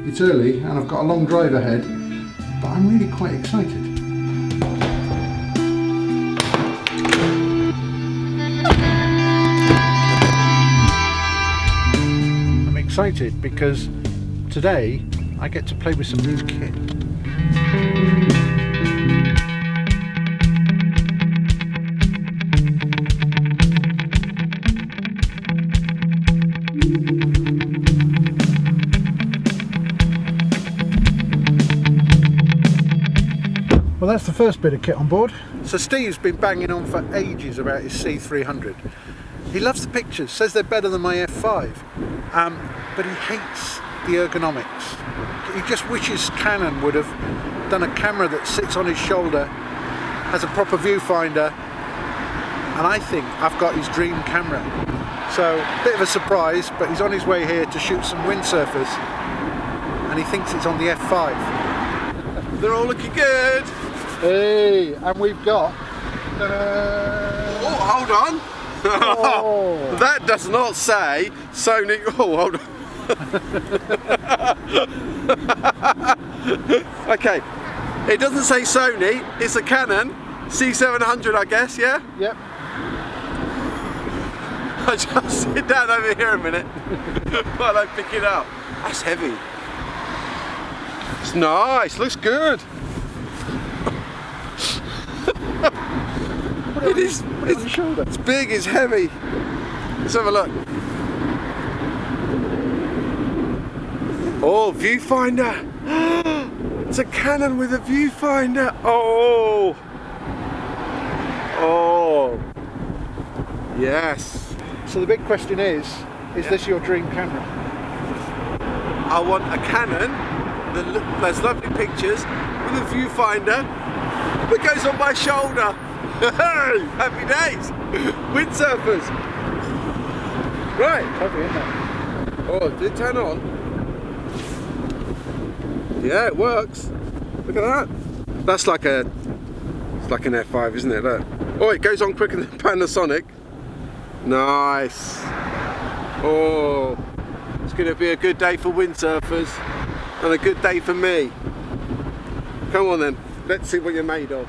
It's early and I've got a long drive ahead, but I'm really quite excited. I'm excited because today I get to play with some new kit. Well, that's the first bit of kit on board. So Steve's been banging on for ages about his C700. He loves the pictures, says they're better than my F5, but he hates the ergonomics. He just wishes Canon would have done a camera that sits on his shoulder, has a proper viewfinder, and I think I've got his dream camera. So, bit of a surprise, but he's on his way here to shoot some windsurfers, and he thinks it's on the F5. They're all looking good. Hey, and we've got... Oh, hold on. Oh. That does not say Sony. Oh, hold on. Okay, it doesn't say Sony. It's a Canon C700, I guess. Yeah. Yep. I just sit down over here a minute while I pick it up. That's heavy. It's nice. Looks good. It's big, it's heavy. Let's have a look. Oh, viewfinder. It's a Canon with a viewfinder. Oh. Oh. Yes. So the big question is this your dream camera? I want a Canon that has lovely pictures with a viewfinder that goes on my shoulder. Happy days! Windsurfers! Right! Heavy, isn't it? Oh, did it turn on? Yeah, it works. Look at that. That's like it's like an F5, isn't it? Look. Oh, it goes on quicker than Panasonic. Nice. Oh, it's going to be a good day for windsurfers and a good day for me. Come on then, let's see what you're made of.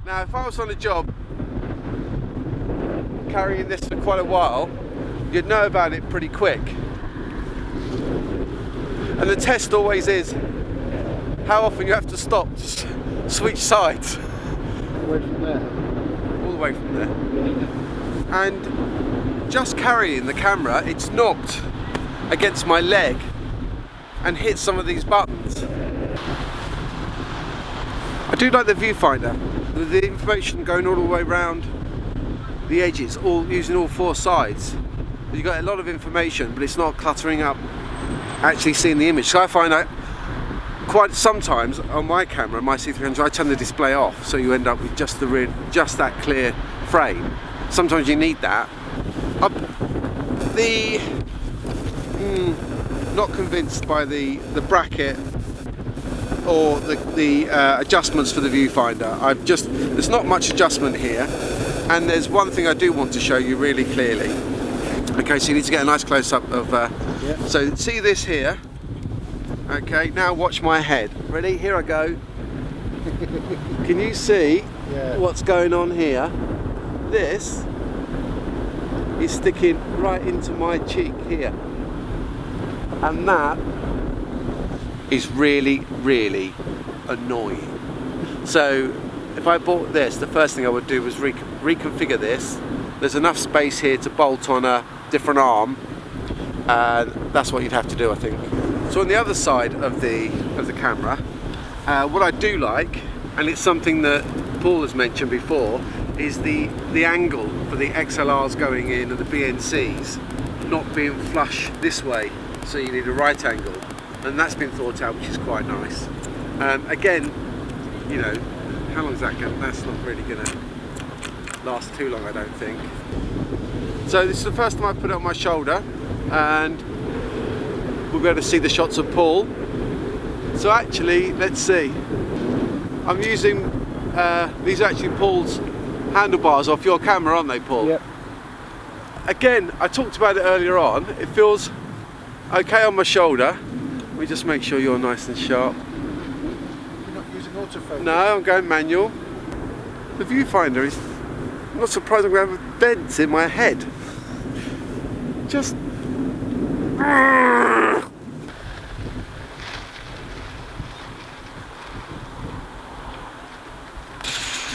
Now, if I was on a job carrying this for quite a while, you'd know about it pretty quick. And the test always is how often you have to stop to switch sides. Away from there. All the way from there. And just carrying the camera, it's knocked against my leg and hit some of these buttons. I do like the viewfinder, with the information going all the way around the edges, all using all four sides. You've got a lot of information, but it's not cluttering up actually seeing the image. So I find that quite sometimes on my camera, my C700, I turn the display off, so you end up with just that clear frame. Sometimes you need that. Not convinced by the bracket or the adjustments for the viewfinder. There's not much adjustment here, and there's one thing I do want to show you really clearly. Okay, so you need to get a nice close-up of so see this here. Okay, now watch my head. Ready? Here I go. Can you see Yeah. what's going on here? This is sticking right into my cheek here. And that is really, really annoying. So if I bought this, the first thing I would do was reconfigure this. There's enough space here to bolt on a different arm, and that's what you'd have to do, I think. So on the other side of the camera, what I do like, and it's something that Paul has mentioned before, is the angle for the XLRs going in and the BNCs not being flush this way, so you need a right angle, and that's been thought out, which is quite nice. Again, you know, how long is that going? That's not really going to last too long, I don't think. So this is the first time I put it on my shoulder, and we'll be able to see the shots of Paul. So actually, let's see. I'm using these are actually Paul's handlebars off your camera, aren't they, Paul? Yep. Again, I talked about it earlier on. It feels okay on my shoulder. Let me just make sure you're nice and sharp. You're not using autofocus? No, I'm going manual. The viewfinder is, I'm not surprised I'm going to have dents in my head. Just... You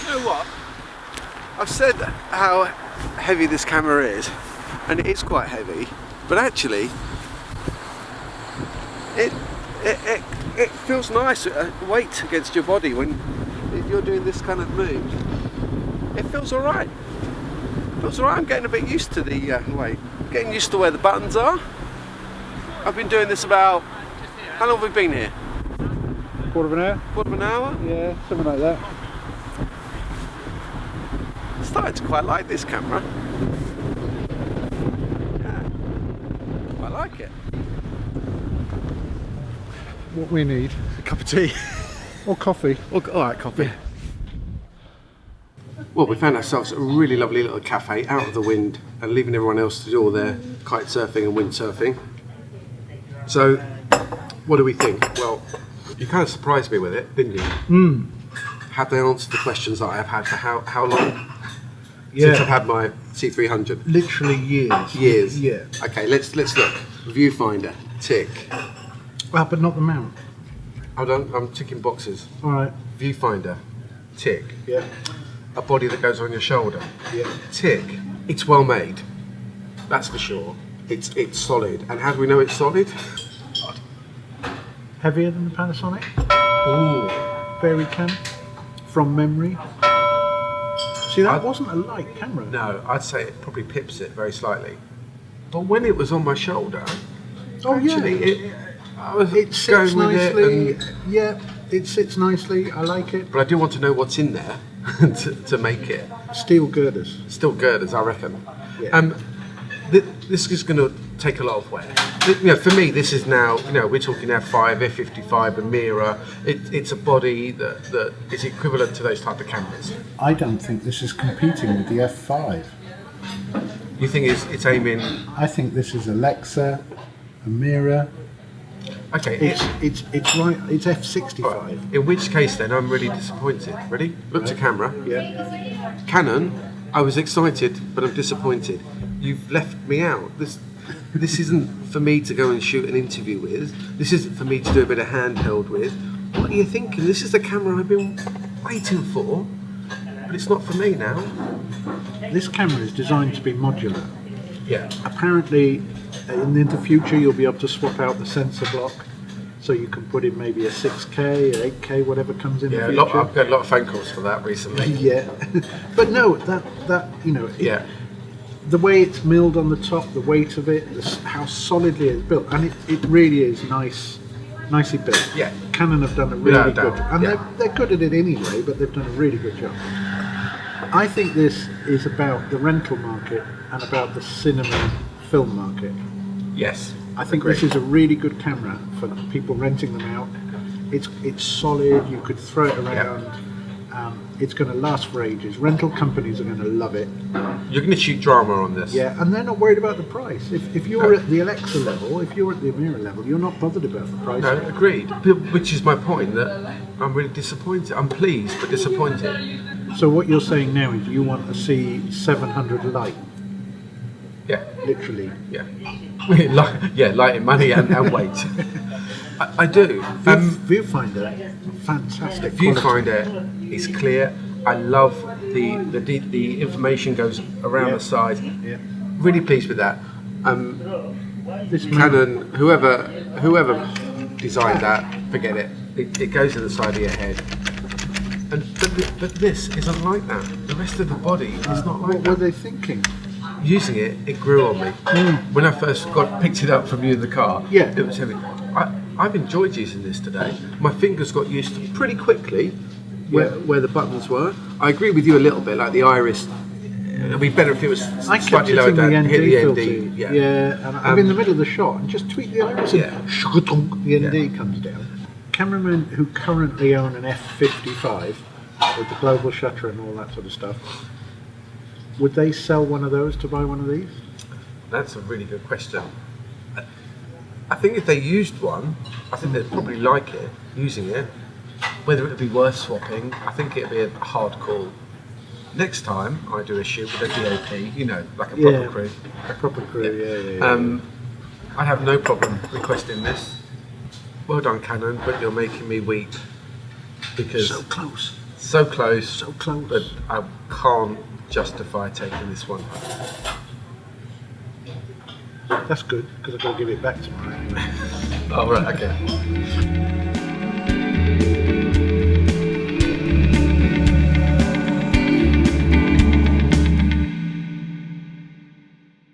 know what? I've said how heavy this camera is, and it is quite heavy, but actually it feels nice, weight against your body if you're doing this kind of move. It feels alright. Feels alright. I'm getting a bit used to the weight. Getting used to where the buttons are. I've been doing this about, how long have we been here? Quarter of an hour? Quarter of an hour? Yeah, something like that. I'm starting to quite like this camera. Yeah, I like it. What we need, A cup of tea. or coffee. Alright, coffee. Well, we found ourselves a really lovely little cafe out of the wind and leaving everyone else to do all their kite surfing and windsurfing. So, what do we think? Well, you kind of surprised me with it, didn't you? Have they answered the questions that I have had for how long? Since I've had my C300. Literally years. Years. Yeah. Okay, let's look. Viewfinder, tick. But not the mount. Hold on, I'm ticking boxes. All right. Viewfinder, tick. Yeah. A body that goes on your shoulder. Yeah. Tick. It's well made. That's for sure. It's solid. And how do we know it's solid? Heavier than the Panasonic. Ooh. Very can. From memory. See, that wasn't a light camera. No, I'd say it probably pips it very slightly. But when it was on my shoulder, actually, I was it sits going with nicely. it. Yeah, it sits nicely. I like it. But I do want to know what's in there to make it. Steel girders. Still girders, I reckon. Yeah. This is going to take a lot of wear. You know, for me, this is now, you know, we're talking F5, F55, a mirror. It's a body that is equivalent to those type of cameras. I don't think this is competing with the F5. You think it's aiming? I think this is Alexa, a mirror. Okay. It's right. It's F65. Right. In which case, then I'm really disappointed. Ready? Look to camera. Yeah. Canon. I was excited, but I'm disappointed. You've left me out. This isn't for me to go and shoot an interview with. This isn't for me to do a bit of handheld with. What are you thinking? This is the camera I've been waiting for, but it's not for me now. This camera is designed to be modular. Yeah. Apparently, in the future, you'll be able to swap out the sensor block, so you can put in maybe a 6K, or 8K, whatever comes in the future. I've got a lot of phone calls for that recently. Yeah, but no, that you know. Yeah. The way it's milled on the top, the weight of it, how solidly it's built, and it really is nicely built. Yeah. Canon have done a really good, and yeah. they're good at it anyway, but they've done a really good job. I think this is about the rental market and about the cinema film market. Yes. I think this is a really good camera for people renting them out. It's solid. You could throw it around. It's going to last for ages. Rental companies are going to love it. You're going to shoot drama on this. Yeah, and they're not worried about the price. If you're at the Alexa level, if you're at the Amira level, you're not bothered about the price. No, agreed. Which is my point, that I'm really disappointed. I'm pleased, but disappointed. So what you're saying now is you want a C700 Lite, Yeah, literally. yeah. Light in money and weight. I do. Viewfinder, fantastic. Viewfinder is clear. I love the information goes around the side. Yeah. Really pleased with that. This Canon, whoever designed that, forget it. It goes to the side of your head. But this isn't like that. The rest of the body is not like What that. were they thinking? Using it grew on me. When I first picked it up from you in the car, Yeah. it was heavy. I've enjoyed using this today. My fingers got used to pretty quickly where the buttons were. I agree with you a little bit, like the iris. It'd be better if it was I kept slightly lower hitting down, the hit ND the filter. ND. Yeah, and I'm in the middle of the shot and just tweak the iris and Yeah. the ND comes down. Cameramen who currently own an F55 with the global shutter and all that sort of stuff, would they sell one of those to buy one of these? That's a really good question. I think if they used one, I think they'd probably like it, using it. Whether it would be worth swapping, I think it'd be a hard call. Next time I do a shoot with a DOP, like a proper crew, A proper crew, yeah. I'd have no problem requesting this. Well done, Canon, but you're making me weep because So close. so close, So close. but I can't justify taking this one. That's good, because I've got to give it back tomorrow anyway. Oh right, okay.